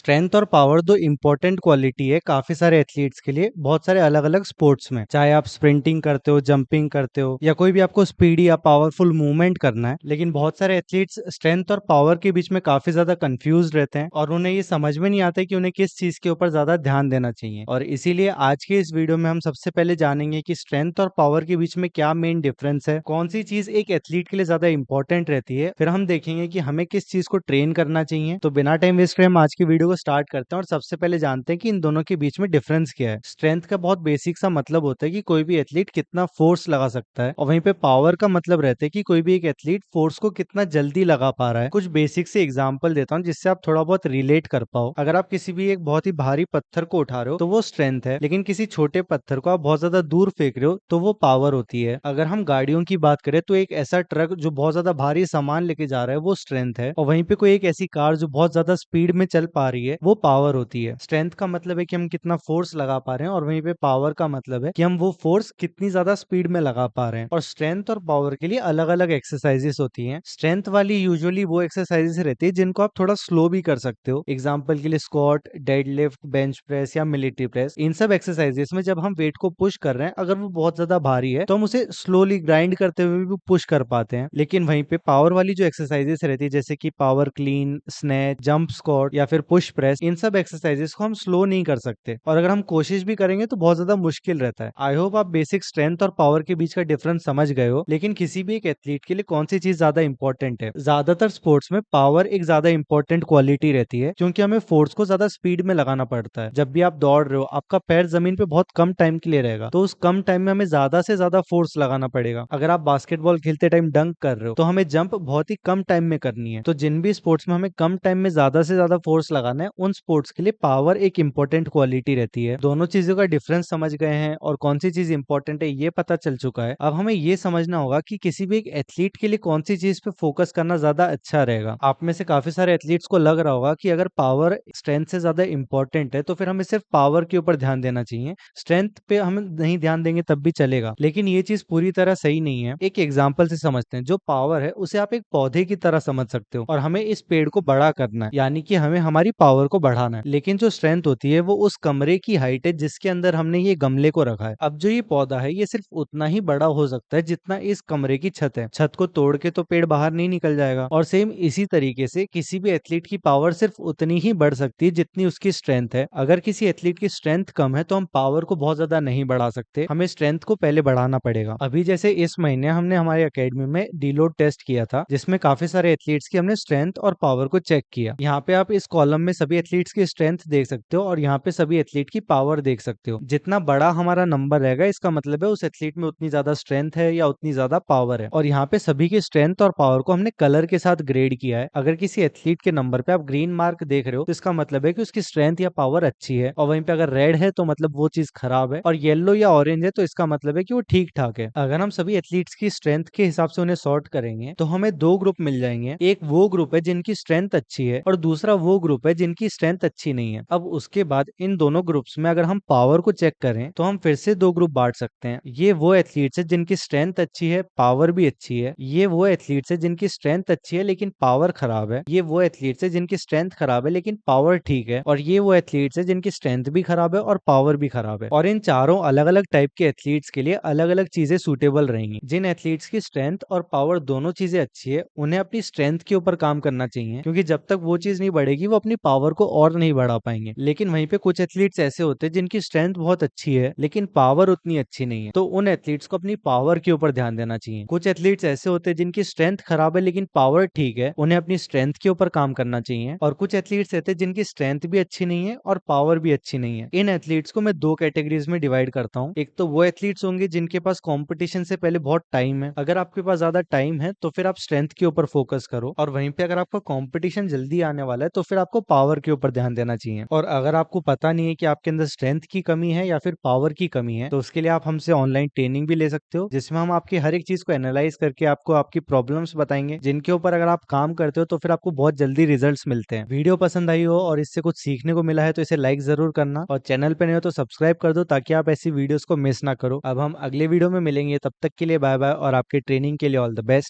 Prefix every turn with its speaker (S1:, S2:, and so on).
S1: Strength और power दो important quality है काफी सारे एथलीट्स के लिए बहुत सारे अलग अलग स्पोर्ट्स में। चाहे आप स्प्रिंटिंग करते हो, जंपिंग करते हो या कोई भी आपको स्पीडी या पावरफुल मूवमेंट करना है, लेकिन बहुत सारे एथलीट्स स्ट्रेंथ और पावर के बीच में काफी ज्यादा कंफ्यूज रहते हैं और उन्हें ये समझ में नहीं आता कि उन्हें किस चीज के ऊपर ज्यादा ध्यान देना चाहिए। और इसीलिए आज के इस वीडियो में हम सबसे पहले जानेंगे कि स्ट्रेंथ और पावर के बीच में क्या मेन डिफरेंस है, कौन सी चीज एक एथलीट के लिए ज्यादा इंपॉर्टेंट रहती है। फिर हम देखेंगे कि हमें किस चीज को ट्रेन करना चाहिए। तो बिना टाइम वेस्ट करे हम आज की वीडियो को स्टार्ट करते हैं और सबसे पहले जानते हैं कि इन दोनों के बीच में डिफरेंस क्या है। स्ट्रेंथ का बहुत बेसिक सा मतलब होता है कि कोई भी एथलीट कितना फोर्स लगा सकता है, और वहीं पे पावर का मतलब रहता है कि कोई भी एक एथलीट फोर्स को कितना जल्दी लगा पा रहा है। कुछ बेसिक से एग्जांपल देता हूँ जिससे आप थोड़ा बहुत रिलेट कर पाओ। अगर आप किसी भी एक बहुत ही भारी पत्थर को उठा रहे हो तो वो स्ट्रेंथ है, लेकिन किसी छोटे पत्थर को आप बहुत ज्यादा दूर फेंक रहे हो तो वो पावर होती है। अगर हम गाड़ियों की बात करें तो एक ऐसा ट्रक जो बहुत ज्यादा भारी सामान लेके जा रहा है वो स्ट्रेंथ है, और वहीं पे कोई एक ऐसी कार जो बहुत ज्यादा स्पीड में चल पा रही है वो पावर होती है। स्ट्रेंथ का मतलब है कि हम कितना फोर्स लगा पा रहे हैं, और वहीं पे पावर का मतलब है कि हम वो फोर्स कितनी ज्यादा स्पीड में लगा पा रहे हैं। और स्ट्रेंथ और पावर के लिए अलग अलग एक्सरसाइजेस होती हैं। स्ट्रेंथ वाली यूजुअली वो एक्सरसाइजेस रहती है जिनको आप थोड़ा स्लो भी कर सकते हो। एग्जाम्पल के लिए स्क्वाट, डेडलिफ्ट, बेंच प्रेस या मिलिट्री प्रेस। इन सब एक्सरसाइजेस में जब हम वेट को पुश कर रहे हैं, अगर वो बहुत ज्यादा भारी है तो हम उसे स्लोली ग्राइंड करते हुए भी पुश कर पाते हैं। लेकिन वहीं पे पावर वाली जो एक्सरसाइजेस रहती है जैसे कि power clean, snatch, jump squat या फिर पुश प्रेस, इन सब एक्सरसाइजेस को हम स्लो नहीं कर सकते, और अगर हम कोशिश भी करेंगे तो बहुत ज्यादा मुश्किल रहता है। आई होप आप बेसिक स्ट्रेंथ और पावर के बीच का डिफरेंस समझ गए हो। लेकिन किसी भी एक एथलीट के लिए कौन सी चीज ज्यादा इंपॉर्टेंट है? ज्यादातर स्पोर्ट्स में पावर एक ज्यादा इंपॉर्टेंट क्वालिटी रहती है, क्योंकि हमें फोर्स को ज्यादा स्पीड में लगाना पड़ता है। जब भी आप दौड़ रहे हो, आपका पैर जमीन पे बहुत कम टाइम के लिए रहेगा, तो उस कम टाइम में हमें ज्यादा से ज्यादा फोर्स लगाना पड़ेगा। अगर आप बास्केटबॉल खेलते टाइम डंक कर रहे हो तो हमें जंप बहुत ही कम टाइम में करनी है। तो जिन भी स्पोर्ट्स में हमें कम टाइम में ज्यादा से ज्यादा फोर्स लगाना है, उन स्पोर्ट्स के लिए पावर एक इंपॉर्टेंट क्वालिटी रहती है। दोनों चीजों का डिफरेंस समझ गए हैं और कौन सी चीज इंपॉर्टेंट है ये पता चल चुका है। अब हमें ये समझना होगा कि किसी भी एक एथलीट के लिए कौन सी चीज पे फोकस करना ज्यादा अच्छा रहेगा। आप में से काफी सारे एथलीट्स को लग रहा होगा कि अगर पावर स्ट्रेंथ से ज्यादा इंपॉर्टेंट है तो फिर हमें सिर्फ पावर के ऊपर ध्यान देना चाहिए, स्ट्रेंथ पे हम नहीं ध्यान देंगे तब भी चलेगा। लेकिन ये चीज पूरी तरह सही नहीं है। एक एग्जाम्पल से समझते हैं। जो पावर है उसे आप एक पौधे की तरह समझ सकते हो, और हमें इस पेड़ को बड़ा करना है, यानी कि हमें हमारी पावर को बढ़ाना है। लेकिन जो स्ट्रेंथ होती है वो उस कमरे की हाइट है जिसके अंदर हमने ये गमले को रखा है। अब जो ये पौधा है ये सिर्फ उतना ही बड़ा हो सकता है जितना इस कमरे की छत है। छत को तोड़ के तो पेड़ बाहर नहीं निकल जाएगा। और सेम इसी तरीके से किसी भी एथलीट की पावर सिर्फ उतनी ही बढ़ सकती है जितनी उसकी स्ट्रेंथ है। अगर किसी एथलीट की स्ट्रेंथ कम है तो हम पावर को बहुत ज्यादा नहीं बढ़ा सकते, हमें स्ट्रेंथ को पहले बढ़ाना पड़ेगा। अभी जैसे इस महीने हमने हमारी एकेडमी में डीलोड टेस्ट किया था, जिसमें काफी सारे एथलीट्स की हमने स्ट्रेंथ और पावर को चेक किया। यहाँ पे आप इस कॉलम में सभी एथलीट्स की स्ट्रेंथ देख सकते हो और यहाँ पे सभी एथलीट की पावर देख सकते हो। जितना बड़ा हमारा नंबर रहेगा इसका मतलब है उस एथलीट में उतनी ज्यादा स्ट्रेंथ है या उतनी ज्यादा पावर है। और यहाँ पे सभी की स्ट्रेंथ और पावर को हमने कलर के साथ ग्रेड किया है। अगर किसी एथलीट के नंबर पे आप ग्रीन मार्क देख रहे हो तो इसका मतलब है कि उसकी स्ट्रेंथ या पावर अच्छी है, और वहीं पे अगर रेड है तो मतलब वो चीज खराब है, और येलो या ऑरेंज है तो इसका मतलब है कि वो ठीक ठाक है। अगर हम सभी एथलीट्स की स्ट्रेंथ के हिसाब से उन्हें सॉर्ट करेंगे तो हमें दो ग्रुप मिल जाएंगे। एक वो ग्रुप है जिनकी स्ट्रेंथ अच्छी है, और दूसरा वो ग्रुप है जिनकी स्ट्रेंथ अच्छी नहीं है। अब उसके बाद इन दोनों ग्रुप्स में अगर हम पावर को चेक करें तो हम फिर से दो ग्रुप बांट सकते हैं। ये वो एथलीट्स है जिनकी स्ट्रेंथ अच्छी है, पावर भी अच्छी है। ये वो एथलीट्स है जिनकी स्ट्रेंथ अच्छी है लेकिन पावर खराब है। ये वो एथलीट्स है जिनकी स्ट्रेंथ खराब है लेकिन पावर ठीक है। और ये वो एथलीट्स है जिनकी स्ट्रेंथ भी खराब है और पावर भी खराब है। और इन चारों अलग अलग टाइप के एथलीट्स के लिए अलग अलग चीजें सूटेबल रहेंगी। जिन एथलीट्स की स्ट्रेंथ और पावर दोनों चीजें अच्छी है उन्हें अपनी स्ट्रेंथ के ऊपर काम करना चाहिए, क्योंकि जब तक वो चीज नहीं बढ़ेगी वो अपनी पावर को और नहीं बढ़ा पाएंगे। लेकिन वहीं पे कुछ एथलीट्स ऐसे होते हैं जिनकी स्ट्रेंथ बहुत अच्छी है लेकिन पावर उतनी अच्छी नहीं है, तो उन एथलीट्स को अपनी पावर के ऊपर ध्यान देना चाहिए। कुछ एथलीट्स ऐसे होते हैं जिनकी स्ट्रेंथ खराब है लेकिन पावर ठीक है, उन्हें अपनी स्ट्रेंथ के ऊपर काम करना चाहिए। और कुछ एथलीट्स ऐसे जिनकी स्ट्रेंथ भी अच्छी नहीं है और पावर भी अच्छी नहीं है। इन एथलीट्स को मैं दो कैटेगरीज में डिवाइड करता हूँ। एक तो वो एथलीट्स होंगे जिनके पास कंपटीशन से पहले बहुत टाइम है। अगर आपके पास ज्यादा टाइम है तो फिर आप स्ट्रेंथ के ऊपर फोकस करो, और वहीं पे अगर आपका कंपटीशन जल्दी आने वाला है तो फिर आपको पावर के ऊपर ध्यान देना चाहिए। और अगर आपको पता नहीं है कि आपके अंदर स्ट्रेंथ की कमी है या फिर पावर की कमी है, तो उसके लिए आप हमसे ऑनलाइन ट्रेनिंग भी ले सकते हो, जिसमें हम आपकी हर एक चीज को एनालाइज करके आपको आपकी प्रॉब्लम्स बताएंगे, जिनके ऊपर अगर आप काम करते हो तो फिर आपको बहुत जल्दी रिजल्ट्स मिलते हैं। वीडियो पसंद आई हो और इससे कुछ सीखने को मिला है तो इसे लाइक जरूर करना, और चैनल पे नहीं हो तो सब्सक्राइब कर दो ताकि आप ऐसी वीडियोस को मिस ना करो। अब हम अगले वीडियो में मिलेंगे, तब तक के लिए बाय बाय, और आपके ट्रेनिंग के लिए ऑल द बेस्ट।